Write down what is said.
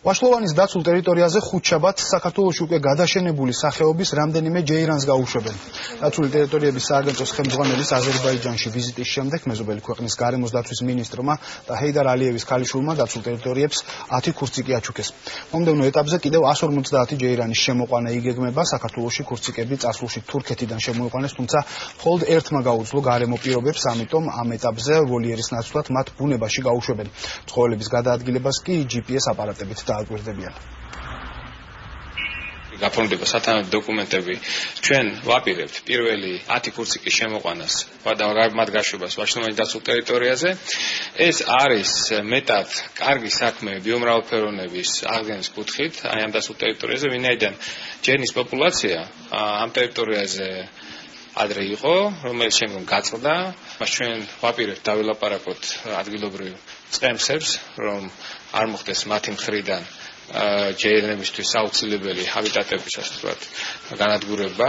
ვაშლოვანის დაცულ ტერიტორიაზე ხუთშაბათს საქართველოში უკვე გადაშენებული სახეობის რამდენიმე ჯეირანს გაუშვებენ. დაცული ტერიტორიების სააგენტოს ხელმძღვანელის აზერბაიჯანში ვიზიტის შემდეგ მეზობელი ქვეყნის გარემოს დაცვის მინისტრმა და ჰეიდარ ალიევის ქალიშვილმა დაცულ ტერიტორიებს 10 ქურციკი აჩუქეს. მომდევნო ეტაპზე კიდევ 150 ჯეირანის შემოყვანა იგეგმება. საქართველოში ქურციკები წარსულში თურქეთიდან შემოიყვანეს, თუმცა მხოლოდ ერთმა გაუძლო გარემო პირობებს, ამიტომ ამ ეტაპზე ვოლიერის ნაცვლად მათ ბუნებაში გაუშვებენ. ცხოველების გადაადგილებას კი GPS აპარატებით დააკვირდებიან. გაფორმდება სათანადო დოკუმენტები. ჩვენ ვაპირებთ პირველი 10 ქურციკის შემოყვანას და მათ გაშვებას ვაშლოვანის დაცულ ტერიტორიაზე. ეს არის მეტად კარგი საქმე ბიომრავალფეროვნების აღდგენის კუთხით, აი ამ დაცულ ტერიტორიაზე, ვინაიდან ჯერნის პოპულაცია ამ ტერიტორიაზე ადრე იყო, რომელიც შემდგომ გაწყდა. მას ჩვენ ვაპირებთ დავილაპარაკოთ ადგილობრივ წყემსებს, რომ არ მოხდეს მათი მხრიდან ჯეირნებისთვის აუცილებელი ჰაბიტატების ასე ვთქვათ განადგურება.